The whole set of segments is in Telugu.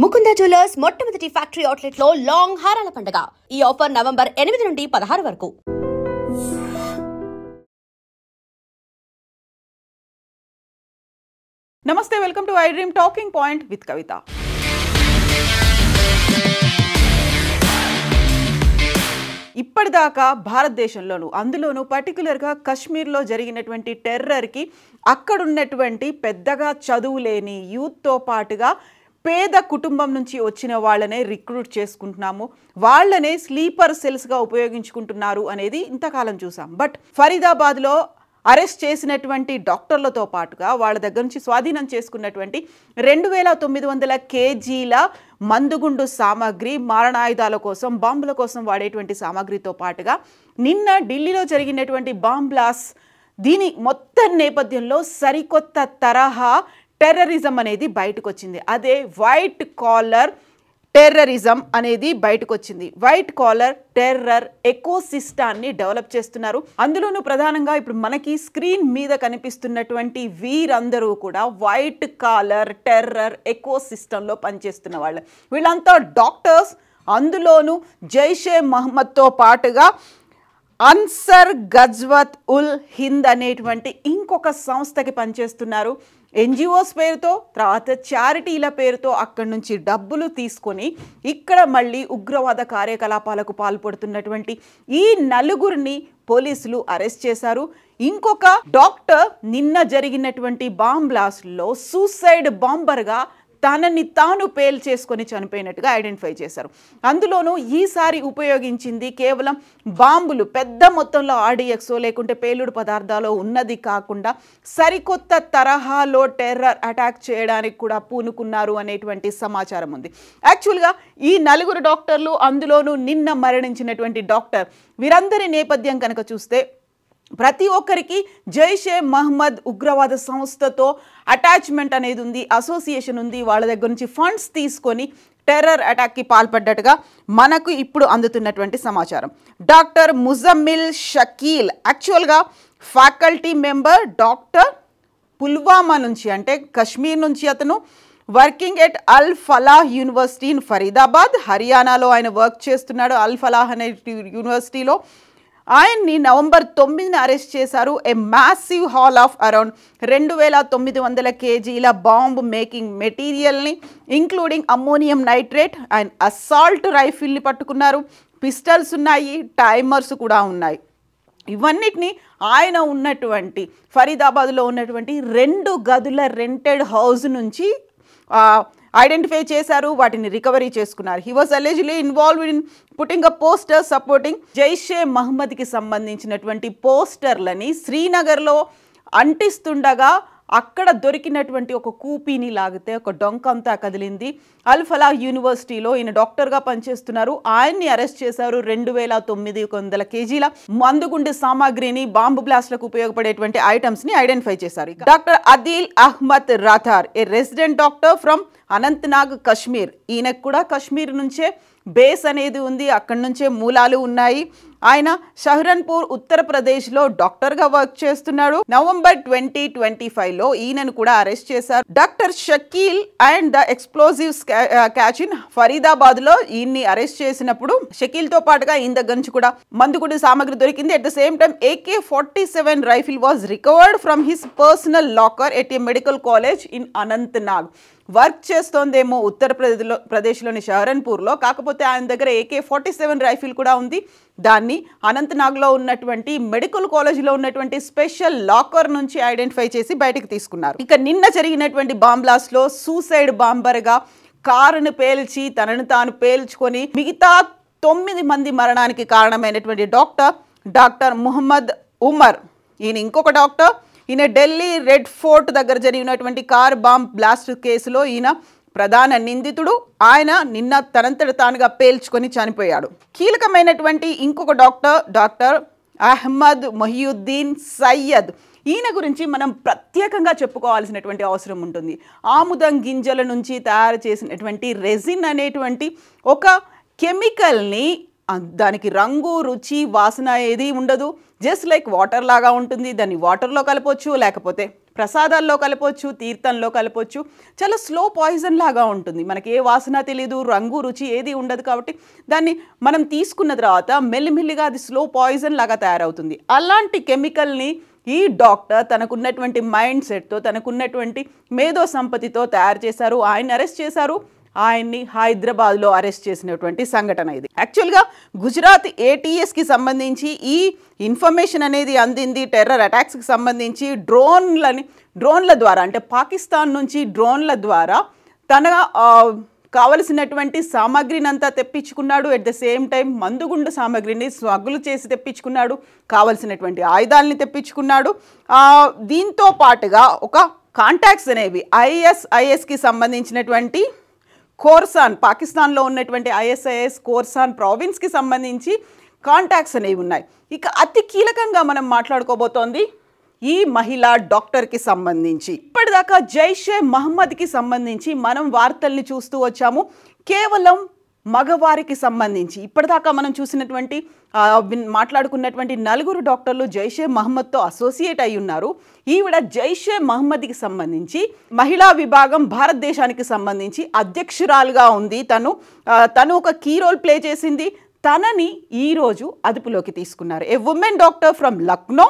ముకుంద జ్యువెలర్స్ మొట్టమొదటి ఫ్యాక్టరీ అవుట్లెట్ లో లాంగ్ హారాల పండుగ. ఈ ఆఫర్ నవంబర్ 8 నుండి 16 వరకు. నమస్తే, welcome to iDream talking point with Kavitha. ఇప్పటిదాకా భారతదేశంలోనూ అందులోనూ పర్టికులర్గా కశ్మీర్లో జరిగినటువంటి టెర్రర్కి అక్కడున్నటువంటి పెద్దగా చదువు లేని యూత్తో పాటుగా పేద కుటుంబం నుంచి వచ్చిన వాళ్ళనే రిక్రూట్ చేసుకుంటున్నాము, వాళ్ళనే స్లీపర్ సెల్స్గా ఉపయోగించుకుంటున్నారు అనేది ఇంతకాలం చూసాం. బట్ ఫరీదాబాద్లో అరెస్ట్ చేసినటువంటి డాక్టర్లతో పాటుగా వాళ్ళ దగ్గర నుంచి స్వాధీనం చేసుకున్నటువంటి 2900 కేజీల మందుగుండు సామాగ్రి, మారణాయుధాల కోసం, బాంబుల కోసం వాడేటువంటి సామాగ్రితో పాటుగా నిన్న ఢిల్లీలో జరిగినటువంటి బాంబ్ బ్లాస్ట్, దీని మొత్తం నేపథ్యంలో సరికొత్త తరహా టెర్రరిజం అనేది బయటకు వచ్చింది. అదే వైట్ కాలర్ టెర్రరిజం అనేది బయటకు వచ్చింది. వైట్ కాలర్ టెర్రర్ ఎకోసిస్టాన్ని డెవలప్ చేస్తున్నారు. అందులోనూ ప్రధానంగా ఇప్పుడు మనకి స్క్రీన్ మీద కనిపిస్తున్నటువంటి వీరందరూ కూడా వైట్ కాలర్ టెర్రర్ ఎకోసిస్టంలో పనిచేస్తున్న వాళ్ళు. వీళ్ళంతా డాక్టర్స్, అందులోనూ జైషే మహమ్మద్తో పాటుగా అన్సర్ గజ్వత్ ఉల్ హింద్ అనేటువంటి ఇంకొక సంస్థకి పనిచేస్తున్నారు. ఎన్జిఓస్ పేరుతో, తర్వాత చారిటీల పేరుతో అక్కడి నుంచి డబ్బులు తీసుకొని ఇక్కడ మళ్ళీ ఉగ్రవాద కార్యకలాపాలకు పాల్పడుతున్నటువంటి ఈ నలుగురిని పోలీసులు అరెస్ట్ చేశారు. ఇంకొక డాక్టర్ నిన్న జరిగినటువంటి బాంబ్ బ్లాస్ట్లో సూసైడ్ బాంబర్గా తనని తాను పేల్చేసుకొని చనిపోయినట్టుగా ఐడెంటిఫై చేశారు. అందులోనూ ఈసారి ఉపయోగించింది కేవలం బాంబులు, పెద్ద మొత్తంలో ఆర్డిఎక్సో లేకుంటే పేలుడు పదార్థాలు ఉన్నది కాకుండా సరికొత్త తరహాలో టెర్రర్ అటాక్ చేయడానికి కూడా పూనుకున్నారు అనేటువంటి సమాచారం ఉంది. యాక్చువల్గా ఈ నలుగురు డాక్టర్లు, అందులోనూ నిన్న మరణించినటువంటి డాక్టర్, వీరందరి నేపథ్యం కనుక చూస్తే ప్రతి ఒక్కరికి జైషే మహమ్మద్ ఉగ్రవాద సంస్థతో అటాచ్మెంట్ అనేది ఉంది, అసోసియేషన్ ఉంది. వాళ్ళ దగ్గర నుంచి ఫండ్స్ తీసుకొని టెర్రర్ అటాక్కి పాల్పడ్డట్టుగా మనకు ఇప్పుడు అందుతున్నటువంటి సమాచారం. డాక్టర్ ముజమ్మిల్ షకీల్ యాక్చువల్గా ఫ్యాకల్టీ మెంబర్, డాక్టర్, పుల్వామా నుంచి అంటే కశ్మీర్ నుంచి అతను working at Al Falah university in Faridabad, హర్యానాలో ఆయన వర్క్ చేస్తున్నాడు. అల్ ఫలాహ్ అనే యూనివర్సిటీలో ఆయన్ని నవంబర్ 9న అరెస్ట్ చేశారు. A massive haul of around 2900 కేజీల బాంబ్ మేకింగ్ మెటీరియల్ని, including ammonium nitrate and assault రైఫిల్ని పట్టుకున్నారు. పిస్టల్స్ ఉన్నాయి, టైమర్స్ కూడా ఉన్నాయి. ఇవన్నిటిని ఆయన ఉన్నటువంటి ఫరీదాబాద్లో ఉన్నటువంటి 2 గదుల రెంటెడ్ హౌస్ నుంచి ఐడెంటిఫై చేశారు, వాటిని రికవరీ చేసుకున్నారు. He was allegedly involved in putting a poster supporting Jaish-e మహమ్మద్కి సంబంధించినటువంటి పోస్టర్లని శ్రీనగర్లో అంటిస్తుండగా అక్కడ దొరికినటువంటి ఒక కూపీని లాగితే ఒక డొంకంతా కదిలింది. అల్ ఫలాహ్ యూనివర్సిటీలో ఈయన డాక్టర్గా పనిచేస్తున్నారు. ఆయన్ని అరెస్ట్ చేశారు. 2900 కేజీల మందుగుండు సామాగ్రిని, బాంబు బ్లాస్ట్లకు ఉపయోగపడేటువంటి ఐటమ్స్ని ఐడెంటిఫై చేశారు. Doctor Adil Ahmad Rather, a resident doctor from Anantnag, Kashmir. ఈయనకు కూడా కశ్మీర్ నుంచే బేస్ అనేది ఉంది, అక్కడి నుంచే మూలాలు ఉన్నాయి. ఆయన షహరన్పూర్, ఉత్తరప్రదేశ్లో డాక్టర్గా వర్క్ చేస్తున్నాడు. నవంబర్ 2025లో ఈయనను కూడా అరెస్ట్ చేశారు. Doctor Shakeel and the explosives catch in ఫరీదాబాద్లో ఈయన్ని అరెస్ట్ చేసినప్పుడు షకీల్తో పాటుగా ఈయన దగ్గర నుంచి కూడా మందుగుండు సామాగ్రి దొరికింది. At the same time AK-47 rifle was recovered from his personal locker at a medical college in Anantnag. Work చేస్తోందేమో ఉత్తరప్రదేశ్లోని షహరన్పూర్లో, కాకపోతే ఆయన దగ్గర AK-47 రైఫిల్ కూడా ఉంది. దాన్ని అనంతనాగ్లో ఉన్నటువంటి మెడికల్ కాలేజ్లో ఉన్నటువంటి స్పెషల్ లాకర్ నుంచి ఐడెంటిఫై చేసి బయటకు తీసుకున్నారు. ఇక నిన్న జరిగినటువంటి బాంబ్ బ్లాస్ట్లో సూసైడ్ బాంబర్గా కారును పేల్చి తనను తాను పేల్చుకొని మిగతా 9 మంది మరణానికి కారణమైనటువంటి డాక్టర్ ముహమ్మద్ ఉమర్, ఈయన ఇంకొక డాక్టర్. ఈయన ఢిల్లీ రెడ్ ఫోర్ట్ దగ్గర జరిగినటువంటి కార్ బాంబ్ బ్లాస్ట్ కేసులో ఈయన ప్రధాన నిందితుడు. ఆయన నిన్న తనంతట తానుగా పేల్చుకొని చనిపోయాడు. కీలకమైనటువంటి ఇంకొక డాక్టర్ అహ్మద్ మొహియుద్దీన్ సయ్యద్, ఈయన గురించి మనం ప్రత్యేకంగా చెప్పుకోవాల్సినటువంటి అవసరం ఉంటుంది. ఆముదం గింజల నుంచి తయారు చేసినటువంటి రెజిన్ అనేటువంటి ఒక కెమికల్ని, దానికి రంగు, రుచి, వాసన ఏది ఉండదు, జస్ట్ లైక్ వాటర్ లాగా ఉంటుంది. దాన్ని వాటర్లో కలపొచ్చు, లేకపోతే ప్రసాదాల్లో కలపొచ్చు, తీర్థంలో కలపొచ్చు. చాలా స్లో పాయిజన్ లాగా ఉంటుంది. మనకి ఏ వాసన తెలియదు, రంగు రుచి ఏది ఉండదు. కాబట్టి దాన్ని మనం తీసుకున్న తర్వాత మెల్లిమెల్లిగా అది స్లో పాయిజన్ లాగా తయారవుతుంది. అలాంటి కెమికల్ని ఈ డాక్టర్ తనకున్నటువంటి మైండ్ సెట్తో, తనకున్నటువంటి మేధో సంపత్తితో తయారు చేశారు. ఆయన అరెస్ట్ చేశారు. ఆయన్ని హైదరాబాద్లో అరెస్ట్ చేసినటువంటి సంఘటన ఇది. యాక్చువల్గా గుజరాత్ ఏటీఎస్కి సంబంధించి ఈ ఇన్ఫర్మేషన్ అనేది అందింది. టెర్రర్ అటాక్స్కి సంబంధించి డ్రోన్ల ద్వారా, అంటే పాకిస్తాన్ నుంచి డ్రోన్ల ద్వారా తన కావలసినటువంటి సామాగ్రిని అంతా తెప్పించుకున్నాడు. ఎట్ ద సేమ్ టైం మందుగుండు సామాగ్రిని స్మగులు చేసి తెప్పించుకున్నాడు. కావలసినటువంటి ఆయుధాలని తెప్పించుకున్నాడు. దీంతో పాటుగా ఒక కాంటాక్ట్స్ అనేవి ఐఎస్ఐఎస్కి సంబంధించినటువంటి ఖోర్సాన్, పాకిస్తాన్లో ఉన్నటువంటి ఐఎస్ఐఎస్ ఖోర్సాన్ ప్రావిన్స్కి సంబంధించి కాంటాక్ట్స్ అనేవి ఉన్నాయి. ఇక అతి కీలకంగా మనం మాట్లాడుకోబోతోంది ఈ మహిళా డాక్టర్కి సంబంధించి. ఇప్పటిదాకా జైషే మహమ్మద్కి సంబంధించి మనం వార్తల్ని చూస్తూ వచ్చాము. కేవలం మగవారికి సంబంధించి ఇప్పటిదాకా మనం చూసినటువంటి మాట్లాడుకున్నటువంటి 4 డాక్టర్లు జైషే మహమ్మద్తో అసోసియేట్ అయి ఉన్నారు. ఈవిడ జైషే మహమ్మద్కి సంబంధించి మహిళా విభాగం భారతదేశానికి సంబంధించి అధ్యక్షురాలుగా ఉంది. తను ఒక కీ రోల్ ప్లే చేసింది. తనని ఈరోజు అదుపులోకి తీసుకున్నారు. A women doctor from Lucknow,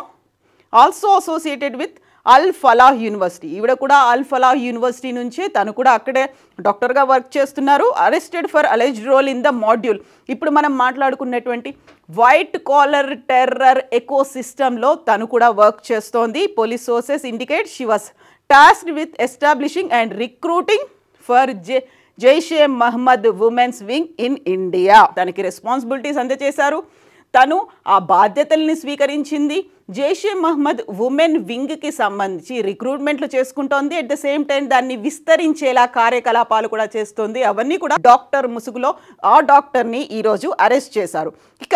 also associated with Al Falah university. ఈవిడ కూడా అల్ ఫలాహ్ యూనివర్సిటీ నుంచే, తను కూడా అక్కడే డాక్టర్గా వర్క్ చేస్తున్నారు. Arrested for alleged role in the module. ఇప్పుడు మనం మాట్లాడుకున్నటువంటి వైట్ కాలర్ టెర్రర్ ఎకో సిస్టంలో తను కూడా వర్క్ చేస్తోంది. Police sources indicate she was tasked with establishing and recruiting for Jaish Mohammed women's wing in India. తనకి రెస్పాన్సిబిలిటీస్ అందజేశారు. తను ఆ బాధ్యతల్ని స్వీకరించింది. జైషే మహమ్మద్ ఉమెన్ వింగ్కి సంబంధించి రిక్రూట్మెంట్లు చేసుకుంటోంది. అట్ ద సేమ్ టైం దాన్ని విస్తరించేలా కార్యకలాపాలు కూడా చేస్తోంది. అవన్నీ కూడా డాక్టర్ ముసుగులో ఆ డాక్టర్ని ఈరోజు అరెస్ట్ చేశారు. ఇక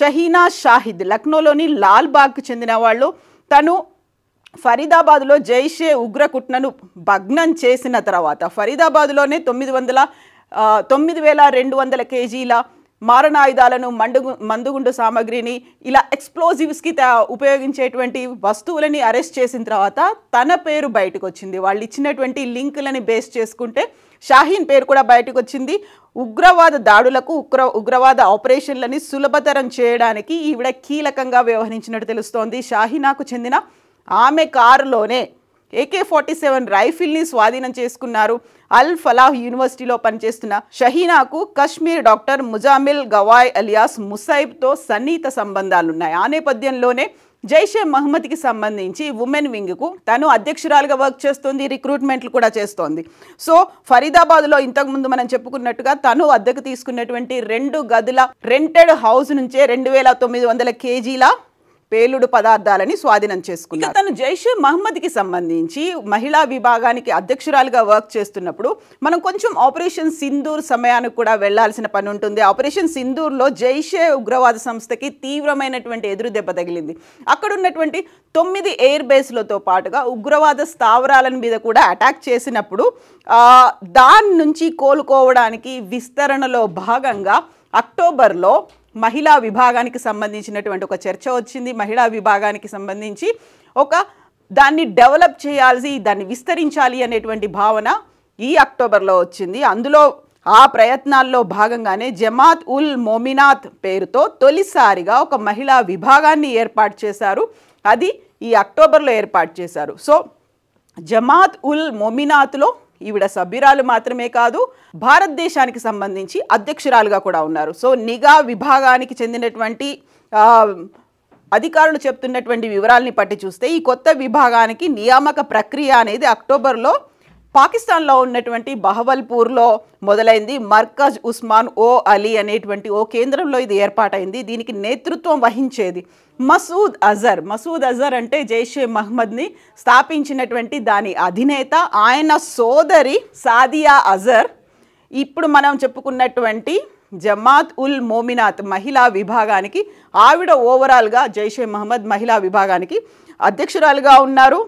షహీనా షాహిద్ లక్నోలోని లాల్బాగ్కి చెందిన వాళ్ళు. తను ఫరీదాబాద్లో జైషే ఉగ్రకుట్నను భగ్నం చేసిన తర్వాత ఫరీదాబాద్లోనే 9,200 కేజీల మారణాయుధాలను, మందుగుండు సామాగ్రిని, ఇలా ఎక్స్ప్లోజివ్స్కి ఉపయోగించేటువంటి వస్తువులని అరెస్ట్ చేసిన తర్వాత తన పేరు బయటకు వచ్చింది. వాళ్ళు ఇచ్చినటువంటి లింకులని బేస్ చేసుకుంటే షాహీన్ పేరు కూడా బయటకు వచ్చింది. ఉగ్రవాద దాడులకు, ఉగ్రవాద ఆపరేషన్లని సులభతరం చేయడానికి ఈవిడ కీలకంగా వ్యవహరించినట్టు తెలుస్తోంది. షాహీనాకు చెందిన ఆమె కారులోనే AK-47 రైఫిల్ని స్వాధీనం చేసుకున్నారు. అల్ ఫలాహ్ యూనివర్సిటీలో పనిచేస్తున్న షహీనాకు కశ్మీర్ డాక్టర్ ముజామిల్ గవాయ్ అలియాస్ ముసైబ్తో సన్నిహిత సంబంధాలున్నాయి. ఆ నేపథ్యంలోనే జైషే మహమ్మద్కి సంబంధించి ఉమెన్ వింగ్కు తను అధ్యక్షురాలుగా వర్క్ చేస్తుంది. రిక్రూట్మెంట్లు కూడా చేస్తోంది. సో ఫరీదాబాద్లో ఇంతకుముందు మనం చెప్పుకున్నట్టుగా తను అద్దెకు తీసుకున్నటువంటి 2 గదుల రెంటెడ్ హౌస్ నుంచే 2,900 కేజీల పేలుడు పదార్థాలని స్వాధీనం చేసుకున్నారు. తను జైషే మహమ్మద్కి సంబంధించి మహిళా విభాగానికి అధ్యక్షురాలుగా వర్క్ చేస్తున్నప్పుడు మనం కొంచెం ఆపరేషన్ సింధూర్ సమయానికి కూడా వెళ్లాల్సిన పని ఉంటుంది. ఆపరేషన్ సింధూర్లో జైషే ఉగ్రవాద సంస్థకి తీవ్రమైనటువంటి ఎదురు దెబ్బ తగిలింది. అక్కడ ఉన్నటువంటి 9 ఎయిర్ బేస్లతో పాటుగా ఉగ్రవాద స్థావరాల మీద కూడా అటాక్ చేసినప్పుడు దాని నుంచి కోలుకోవడానికి విస్తరణలో భాగంగా అక్టోబర్లో మహిళా విభాగానికి సంబంధించినటువంటి ఒక చర్చ వచ్చింది. మహిళా విభాగానికి సంబంధించి దాన్ని డెవలప్ చేయాల్సి, దాన్ని విస్తరించాలి అనేటువంటి భావన ఈ అక్టోబర్లో వచ్చింది. అందులో ఆ ప్రయత్నాల్లో భాగంగానే జమాత్ ఉల్ మోమినాత్ పేరుతో తొలిసారిగా ఒక మహిళా విభాగాన్ని ఏర్పాటు చేశారు. అది ఈ అక్టోబర్లో ఏర్పాటు చేశారు. సో జమాత్ ఉల్ మోమినాత్లో ఈవిడ సభ్యురాలు మాత్రమే కాదు, భారతదేశానికి సంబంధించి అధ్యక్షురాలుగా కూడా ఉన్నారు. సో నిఘా విభాగానికి చెందినటువంటి అధికారులు చెప్తున్నటువంటి వివరాలని పట్టి చూస్తే ఈ కొత్త విభాగానికి నియామక ప్రక్రియ అనేది అక్టోబర్లో పాకిస్తాన్లో ఉన్నటువంటి బహవల్పూర్లో మొదలైంది. మర్కజ్ ఉస్మాన్ ఓ అలీ అనేటువంటి ఓ కేంద్రంలో ఇది ఏర్పాటైంది. దీనికి నేతృత్వం వహించేది మసూద్ అజర్ అంటే జైషే మహమ్మద్ని స్థాపించినటువంటి దాని అధినేత. ఆయన సోదరి సాదియా అజర్ ఇప్పుడు మనం చెప్పుకున్నటువంటి జమాత్ ఉల్ మోమినాత్ మహిళా విభాగానికి ఆవిడ ఓవరాల్గా జైషే మహమ్మద్ మహిళా విభాగానికి అధ్యక్షురాలుగా ఉన్నారు.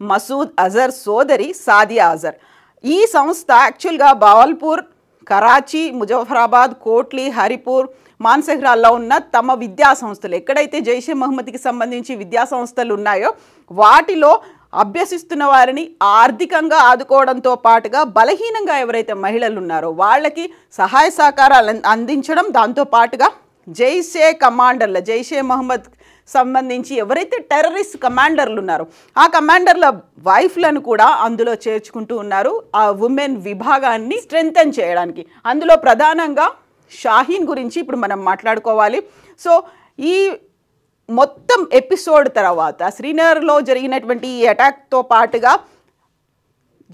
మసూద్ అజర్ సోదరి సాదియా అజర్. ఈ సంస్థ యాక్చువల్గా బావల్పూర్, కరాచీ, ముజఫరాబాద్, కోట్లీ, హరిపూర్, మాన్సెహ్రాల్లో ఉన్న తమ విద్యా సంస్థలు, ఎక్కడైతే జైషే మహమ్మద్కి సంబంధించి విద్యా సంస్థలు ఉన్నాయో వాటిలో అభ్యసిస్తున్న వారిని ఆర్థికంగా ఆదుకోవడంతో పాటుగా బలహీనంగా ఎవరైతే మహిళలు ఉన్నారో వాళ్ళకి సహాయ సహకారాలు అందించడం, దాంతో పాటుగా జైషే కమాండర్ల, జైషే మహమ్మద్ సంబంధించి ఎవరైతే టెర్రరిస్ట్ కమాండర్లు ఉన్నారో ఆ కమాండర్ల వైఫ్లను కూడా అందులో చేర్చుకుంటూ ఉన్నారు, ఆ ఉమెన్ విభాగాన్ని స్ట్రెంథెన్ చేయడానికి. అందులో ప్రధానంగా షాహీన్ గురించి ఇప్పుడు మనం మాట్లాడుకోవాలి. సో ఈ మొత్తం ఎపిసోడ్ తర్వాత శ్రీనగర్లో జరిగినటువంటి ఈ అటాక్తో పాటుగా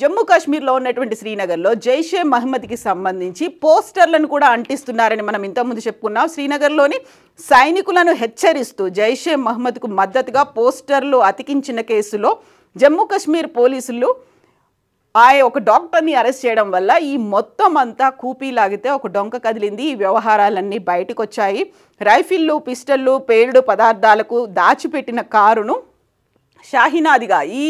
జమ్మూ కాశ్మీర్లో ఉన్నటువంటి శ్రీనగర్లో జైషే మహమ్మద్కి సంబంధించి పోస్టర్లను కూడా అంటిస్తున్నారని మనం ఇంతకుముందు చెప్పుకున్నాం. శ్రీనగర్లోని సైనికులను హెచ్చరిస్తూ జైషే మహమ్మద్కు మద్దతుగా పోస్టర్లు అతికించిన కేసులో జమ్మూ కాశ్మీర్ పోలీసులు ఒక డాక్టర్ని అరెస్ట్ చేయడం వల్ల ఈ మొత్తం అంతా కూపీలాగితే ఒక డొంక కదిలింది. ఈ వ్యవహారాలన్నీ బయటకు వచ్చాయి. రైఫిళ్ళు, పిస్టళ్ళు, పేలుడు పదార్థాలకు దాచిపెట్టిన కారును షాహీనాదిగా, ఈ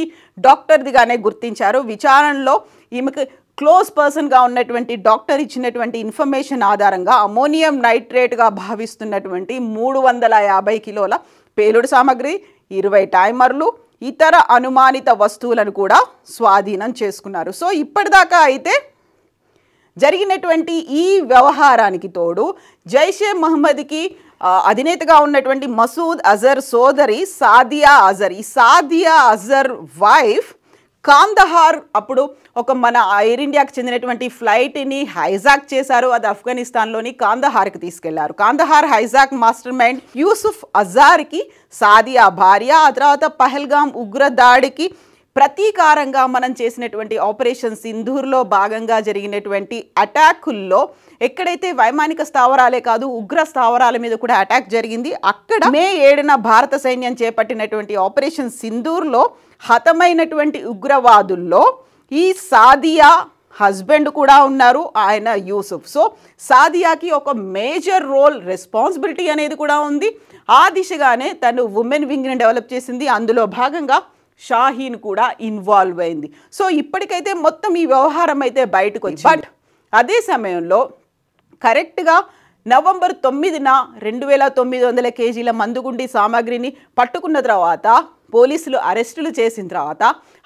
డాక్టర్దిగానే గుర్తించారు. విచారణలో ఈమెకు క్లోజ్ పర్సన్గా ఉన్నటువంటి డాక్టర్ ఇచ్చినటువంటి ఇన్ఫర్మేషన్ ఆధారంగా అమోనియం నైట్రేట్గా భావిస్తున్నటువంటి 350 కిలోల పేలుడు సామాగ్రి, 20 టైమర్లు, ఇతర అనుమానిత వస్తువులను కూడా స్వాధీనం చేసుకున్నారు. సో ఇప్పటిదాకా అయితే జరిగినటువంటి ఈ వ్యవహారానికి తోడు జైషే మహమ్మద్కి అధినేతగా ఉన్నటువంటి మసూద్ అజర్ సోదరి సాదియా అజర్, ఈ సాదియా అజర్ వైఫ్ కాందహార్ అప్పుడు ఒక మన ఎయిర్ ఇండియాకి చెందినటువంటి ఫ్లైట్ని హైజాక్ చేశారు. అది ఆఫ్ఘనిస్తాన్లోని కాందహార్కి తీసుకెళ్లారు. Kandahar hijack master mind Yusuf అజార్కి సాదియా భార్య. ఆ తర్వాత పహల్గామ్ ఉగ్రదాడికి ప్రతీకారంగా మనం చేసినటువంటి ఆపరేషన్ సింధూర్లో భాగంగా జరిగినటువంటి అటాకుల్లో ఎక్కడైతే వైమానిక స్థావరాలే కాదు ఉగ్ర స్థావరాల మీద కూడా అటాక్ జరిగింది. అక్కడ మే 7న భారత సైన్యం చేపట్టినటువంటి ఆపరేషన్ సింధూర్లో హతమైనటువంటి ఉగ్రవాదుల్లో ఈ సాదియా హస్బెండ్ కూడా ఉన్నారు, ఆయన యూసుఫ్. సో సాదియాకి ఒక మేజర్ రోల్, రెస్పాన్సిబిలిటీ అనేది కూడా ఉంది. ఆ దిశగానే తను ఉమెన్ వింగ్ని డెవలప్ చేసింది. అందులో భాగంగా షాహీన్ కూడా ఇన్వాల్వ్ అయింది. సో ఇప్పటికైతే మొత్తం ఈ వ్యవహారం అయితే బయటకు వచ్చింది. బట్ అదే సమయంలో కరెక్ట్గా నవంబర్ 9న 2900 కేజీల మందుగుండి సామాగ్రిని పట్టుకున్న తర్వాత పోలీసులు అరెస్టులు చేసిన తర్వాత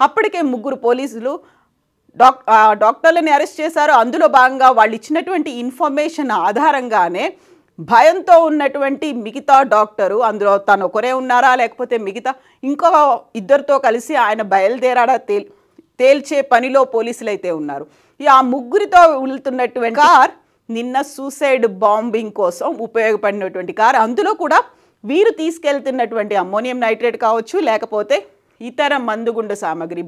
అప్పటికే 3 పోలీసులు డాక్టర్లని అరెస్ట్ చేశారు. అందులో భాగంగా వాళ్ళు ఇచ్చినటువంటి ఇన్ఫర్మేషన్ ఆధారంగానే భయంతో ఉన్నటువంటి మిగతా డాక్టరు, అందులో తను ఒకరే ఉన్నారా లేకపోతే మిగతా ఇంకో 2తో కలిసి ఆయన బయలుదేరాడా తేల్చే పనిలో పోలీసులు అయితే ఉన్నారు. ఆ 3తో వెళ్తున్నటువంటి కార్ నిన్న సూసైడ్ బాంబింగ్ కోసం ఉపయోగపడినటువంటి కార్. అందులో కూడా వీరు తీసుకెళ్తున్నటువంటి అమ్మోనియం నైట్రేట్ కావచ్చు లేకపోతే ఇతర మందుగుండు సామాగ్రి,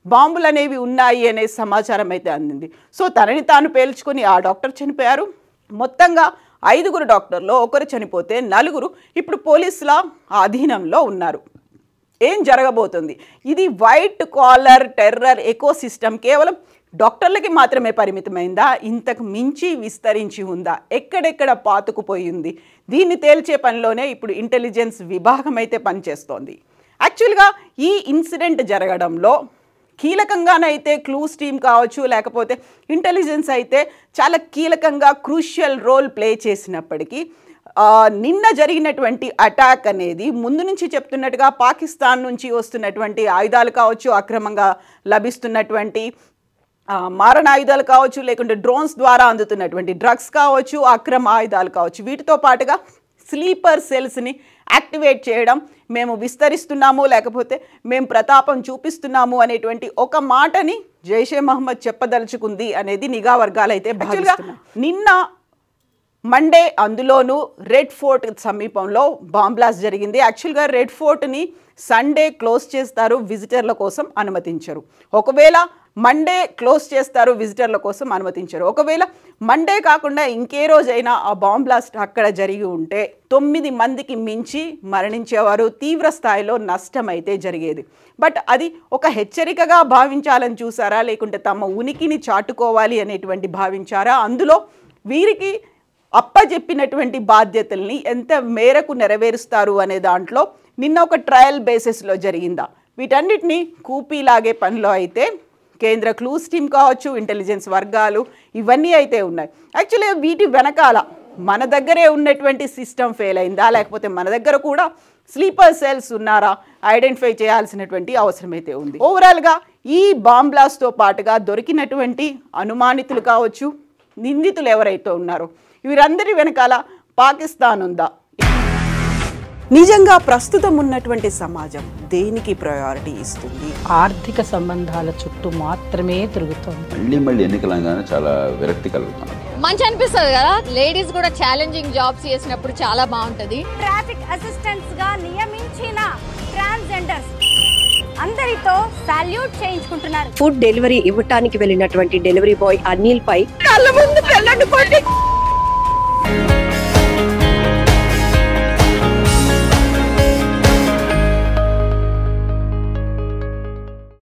బాంబులు అనేవి ఉన్నాయి అనే సమాచారం అయితే అందింది. సో తనని తాను పేల్చుకొని ఆ డాక్టర్ చనిపోయారు. మొత్తంగా 5 డాక్టర్లో ఒకరు చనిపోతే 4 ఇప్పుడు పోలీసుల అధీనంలో ఉన్నారు. ఏం జరగబోతుంది? ఇది వైట్ కాలర్ టెర్రర్ ఎకోసిస్టమ్ కేవలం డాక్టర్లకి మాత్రమే పరిమితమైందా? ఇంతకు మించి విస్తరించి ఉందా? ఎక్కడెక్కడ పాతుకుపోయింది? దీన్ని తేల్చే పనిలోనే ఇప్పుడు ఇంటెలిజెన్స్ విభాగం అయితే పనిచేస్తోంది. యాక్చువల్గా ఈ ఇన్సిడెంట్ జరగడంలో కీలకంగానైతే క్లూస్ టీమ్ కావచ్చు లేకపోతే ఇంటెలిజెన్స్ అయితే చాలా కీలకంగా క్రూషియల్ రోల్ ప్లే చేసినప్పటికీ నిన్న జరిగినటువంటి అటాక్ అనేది ముందు నుంచి చెప్తున్నట్టుగా పాకిస్తాన్ నుంచి వస్తున్నటువంటి ఆయుధాలు కావచ్చు, అక్రమంగా లభిస్తున్నటువంటి మారణాయుధాలు కావచ్చు, లేకుంటే డ్రోన్స్ ద్వారా అందుతున్నటువంటి డ్రగ్స్ కావచ్చు, అక్రమ ఆయుధాలు కావచ్చు, వీటితో పాటుగా స్లీపర్ సెల్స్ని యాక్టివేట్ చేయడం, మేము విస్తరిస్తున్నాము లేకపోతే మేము ప్రతాపం చూపిస్తున్నాము అనేటువంటి ఒక మాటని జైషే మహమ్మద్ చెప్పదలుచుకుంది అనేది నిఘా వర్గాలు అయితే భావిస్తున్నాయి. నిన్న మండే అందులోనూ రెడ్ ఫోర్ట్ సమీపంలో బాంబ్ బ్లాస్ట్ జరిగింది. యాక్చువల్గా రెడ్ ఫోర్ట్ని సండే క్లోజ్ చేస్తారు, విజిటర్ల కోసం అనుమతించరు. ఒకవేళ మండే క్లోజ్ చేస్తారు, విజిటర్ల కోసం అనుమతించరు. ఒకవేళ మండే కాకుండా ఇంకే రోజైనా ఆ బాంబ్ బ్లాస్ట్ అక్కడ జరిగి ఉంటే 9 మందికి మించి మరణించేవారు, తీవ్ర స్థాయిలో నష్టం అయితే జరిగేది. బట్ అది ఒక హెచ్చరికగా భావించాలని చూసారా లేకుంటే తమ ఉనికిని చాటుకోవాలి అనేటువంటి భావించారా? అందులో వీరికి అప్పజెప్పినటువంటి బాధ్యతల్ని ఎంత మేరకు నెరవేరుస్తారు అనే దాంట్లో నిన్న ఒక ట్రయల్ బేసిస్లో జరిగిందా? వీటన్నిటిని కూపీలాగే పనిలో అయితే కేంద్ర క్లూస్ టీమ్ కావచ్చు, ఇంటెలిజెన్స్ వర్గాలు ఇవన్నీ అయితే ఉన్నాయి. యాక్చువల్గా వీటి వెనకాల మన దగ్గరే ఉన్నటువంటి సిస్టమ్ ఫెయిల్ అయిందా లేకపోతే మన దగ్గర కూడా స్లీపర్ సెల్స్ ఉన్నారా ఐడెంటిఫై చేయాల్సినటువంటి అవసరం అయితే ఉంది. ఓవరాల్గా ఈ బాంబ్ బ్లాస్ట్తో పాటుగా దొరికినటువంటి అనుమానితులు కావచ్చు, నిందితులు ఎవరైతే ఉన్నారో వీరందరి వెనకాల పాకిస్తాన్ ఉందా? నిజంగా ప్రస్తుతం ఉన్నటువంటి సమాజం దేనికి ప్రయారిటీ ఇస్తుంది? ఆర్థిక సంబంధాల చుట్టూ మాత్రమే తిరుగుతుంది. మళ్ళీ ఎన్నికలంగానే చాలా విరక్తి కలుగుతుంది. మంచి అనిపిస్తుంది కదా, లేడీస్ కూడా ఛాలెంజింగ్ జాబ్స్ చేసినప్పుడు చాలా బాగుంటది. ట్రాఫిక్ అసిస్టెంట్స్ గా నియమించిన ట్రాన్స్జెండర్స్ అందరితో సాల్యూట్ చేయించుకుంటున్నారు. ఫుడ్ డెలివరీ ఇవ్వటానికి వెళ్ళినటువంటి డెలివరీ బాయ్ అనిల్ పై కళ్ళ ముందు